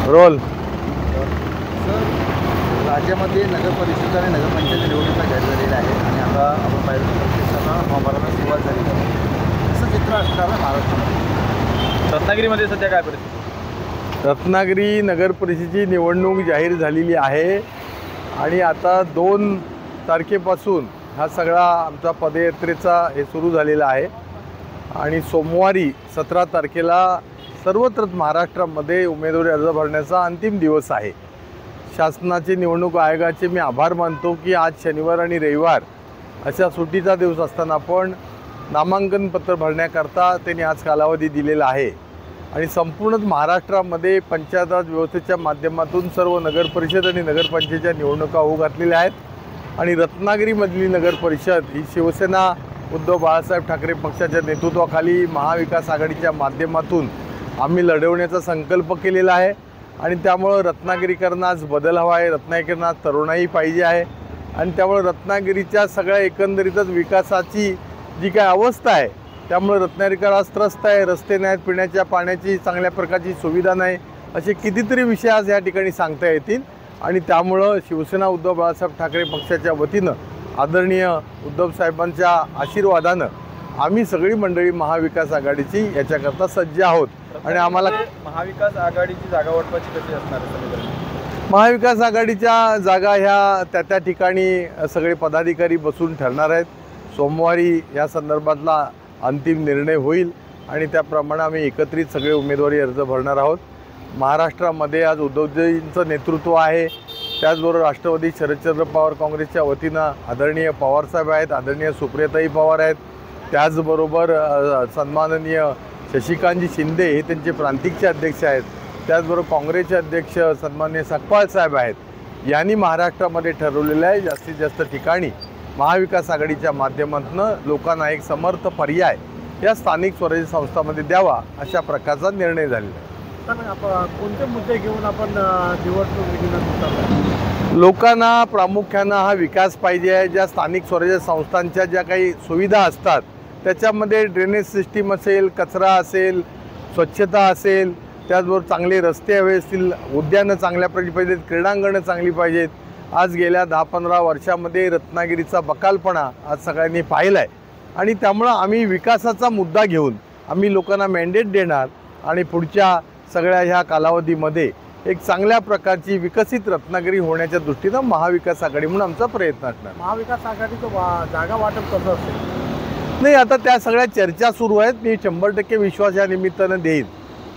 Role sir, राज्यामध्ये नगर परिषद आणि नगरपंचायत निवडणुका जाहीर झालेल्या आहेत आणि आता आपण पाहिलं तर प्रत्येकांना फॉर्म सुरुवात झाली आहे. असं चित्र असणार आहे महाराष्ट्रामध्ये. रत्नागिरीमध्ये सध्या काय परिस्थिती? रत्नागिरी नगर परिषदेची निवडणूक जाहीर झालेली आहे आणि आता 2 तारखेपासून हा सगळा आमचा पदयात्रेचा हे सुरू झालेला आहे आणि सोमवारी 17 तारखेला सर्वत्र महाराष्ट्रामध्ये उमेदवारी अर्ज भरण्याचा अंतिम दिवस आहे. शासनाचे निवडणूक आयोगाचे मी आभार मानतो की आज शनिवार आणि रविवार अशा सुट्टीचा दिवस असताना पण नामांकन पत्र भरण्याकरता त्यांनी आज कालावधी दिलेला आहे आणि संपूर्ण महाराष्ट्रामध्ये पंचायत राज व्यवस्थेच्या माध्यमातून सर्व नगर परिषद आणि नगरपंचायतच्या निवडणुका होऊ घातलेल्या आहेत आणि रत्नागिरीमधली नगर परिषद ही शिवसेना उद्धव बाळासाहेब ठाकरे पक्षाच्या नेतृत्वाखाली महाविकास आघाडीच्या माध्यमातून आम्ही लढवण्याचा संकल्प केलेला आहे आणि त्यामुळं रत्नागिरीकरांना आज बदल हवा आहे, रत्नागिरीकरांना आज तरुणाई पाहिजे आहे आणि त्यामुळे रत्नागिरीच्या सगळ्या एकंदरीतच विकासाची जी काय अवस्था आहे त्यामुळे रत्नागिरीकर आज त्रस्त आहे. रस्ते नाहीत, पिण्याच्या पाण्याची चांगल्या प्रकारची सुविधा नाही, असे कितीतरी विषय आज या ठिकाणी सांगता येतील आणि त्यामुळं शिवसेना उद्धव बाळासाहेब ठाकरे पक्षाच्या वतीनं आदरणीय उद्धव साहेबांच्या आशीर्वादानं आम्ही सगळी मंडळी महाविकास आघाडीची याच्याकरता सज्ज आहोत आणि आम्हाला महाविकास आघाडीची जागा वाटपाची कशी असणार आहे? महाविकास आघाडीच्या जागा ह्या त्या ठिकाणी सगळे पदाधिकारी बसून ठरणार आहेत. सोमवारी या संदर्भातला अंतिम निर्णय होईल आणि त्याप्रमाणे आम्ही एकत्रित सगळे उमेदवारी अर्ज भरणार आहोत. महाराष्ट्रामध्ये आज उद्धवजींचं नेतृत्व आहे, त्याचबरोबर राष्ट्रवादी शरदचंद्र पवार काँग्रेसच्या वतीनं आदरणीय पवारसाहेब आहेत, आदरणीय सुप्रियाताई पवार आहेत, त्याचबरोबर सन्माननीय शशिकांतजी शिंदे हे त्यांचे प्रांतिकचे अध्यक्ष आहेत, त्याचबरोबर काँग्रेसचे अध्यक्ष सन्माननीय सकपाळ साहेब आहेत. यांनी महाराष्ट्रामध्ये ठरवलेलं आहे जास्तीत जास्त ठिकाणी महाविकास आघाडीच्या माध्यमातून लोकांना एक समर्थ पर्याय या स्थानिक स्वराज्य संस्थांमध्ये द्यावा अशा प्रकारचा निर्णय झालेला आहे. कोणते मुद्दे घेऊन आपण निवडणूक लोकांना प्रामुख्यानं हा विकास पाहिजे आहे. ज्या स्थानिक स्वराज्य संस्थांच्या ज्या काही सुविधा असतात त्याच्यामध्ये ड्रेनेज सिस्टीम असेल, कचरा असेल, स्वच्छता असेल, त्याचबरोबर चांगले रस्ते हवे असतील, उद्यानं चांगल्या प्रकारची पाहिजेत, क्रीडांगणं चांगली पाहिजेत. आज गेल्या 10-15 वर्षामध्ये रत्नागिरीचा बकालपणा आज सगळ्यांनी पाहिला आहे आणि त्यामुळं आम्ही विकासाचा मुद्दा घेऊन आम्ही लोकांना मॅन्डेट देणार आणि पुढच्या सगळ्या ह्या कालावधीमध्ये एक चांगल्या प्रकारची विकसित रत्नागिरी होण्याच्या दृष्टीनं महाविकास आघाडी म्हणून आमचा प्रयत्न असणार. महाविकास आघाडीचं जागा वाटप कसं असेल? नाही, आता त्या सगळ्या चर्चा सुरू आहेत. मी 100% विश्वास या निमित्तानं देईन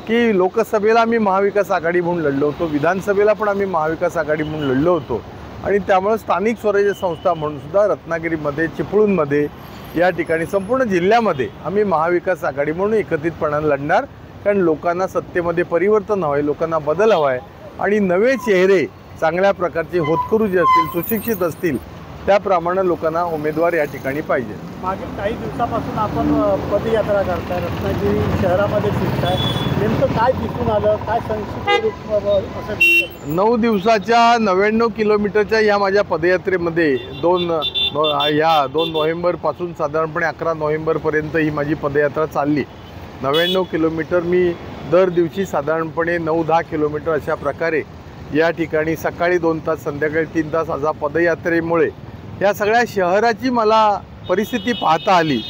की लोकसभेला आम्ही महाविकास आघाडी म्हणून लढलो होतो, विधानसभेला पण आम्ही महाविकास आघाडी म्हणून लढलो होतो आणि त्यामुळे स्थानिक स्वराज्य संस्था म्हणून सुद्धा रत्नागिरीमध्ये, चिपळूणमध्ये या ठिकाणी संपूर्ण जिल्ह्यामध्ये आम्ही महाविकास आघाडी म्हणून एकत्रितपणानं लढणार. कारण लोकांना सत्तेमध्ये परिवर्तन हवं आहे, लोकांना बदल हवा आहे आणि नवे चेहरे चांगल्या प्रकारचे होतकरू जे असतील, सुशिक्षित असतील त्याप्रमाणे लोकांना उमेदवार या ठिकाणी पाहिजे. मागील काही दिवसापासून आपण पदयात्रा करताय, रत्नागिरी शहरामध्ये फिरताय, नेमकं काय दिसून आलं, काय संक्षिप्त असं? 9 दिवसाच्या 99 किलोमीटरच्या या माझ्या पदयात्रेमध्ये 2 नोव्हेंबरपासून साधारणपणे 11 नोव्हेंबरपर्यंत ही माझी पदयात्रा चालली. 99 किलोमीटर मी दर दिवशी साधारणपणे 9-10 किलोमीटर अशा प्रकारे या ठिकाणी सकाळी 2 तास, संध्याकाळी 3 तास असा पदयात्रेमुळे या सगळ्या शहराची मला परिस्थिती पाहता आली.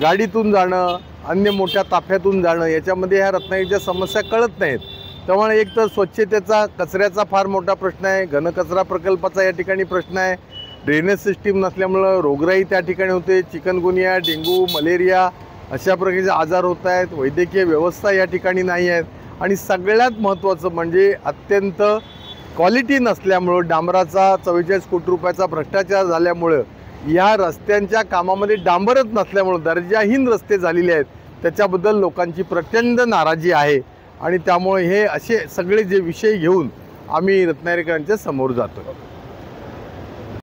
गाडीतून जाणं, अन्य मोठ्या ताफ्यातून जाणं याच्यामध्ये ह्या रत्नागिरीच्या समस्या कळत नाहीत. त्यामुळे एक तर स्वच्छतेचा, कचऱ्याचा फार मोठा प्रश्न आहे, घनकचरा प्रकल्पाचा या ठिकाणी प्रश्न आहे, ड्रेनेज सिस्टीम नसल्यामुळं रोगराई त्या ठिकाणी होते, चिकनगुनिया, डेंग्यू, मलेरिया अशा प्रकारचे आजार होत आहेत, वैद्यकीय व्यवस्था या ठिकाणी नाही आहेत आणि सगळ्यात महत्त्वाचं म्हणजे अत्यंत क्वालिटी नसल्यामुळं, डांबराचा 44 कोटी रुपयाचा भ्रष्टाचार झाल्यामुळं, या रस्त्यांच्या कामामध्ये डांबरच नसल्यामुळं दर्जाहीन रस्ते झालेले आहेत. त्याच्याबद्दल लोकांची प्रचंड नाराजी आहे आणि त्यामुळे हे असे सगळे जे विषय घेऊन आम्ही रत्नागिरीकरांच्या समोर जातो.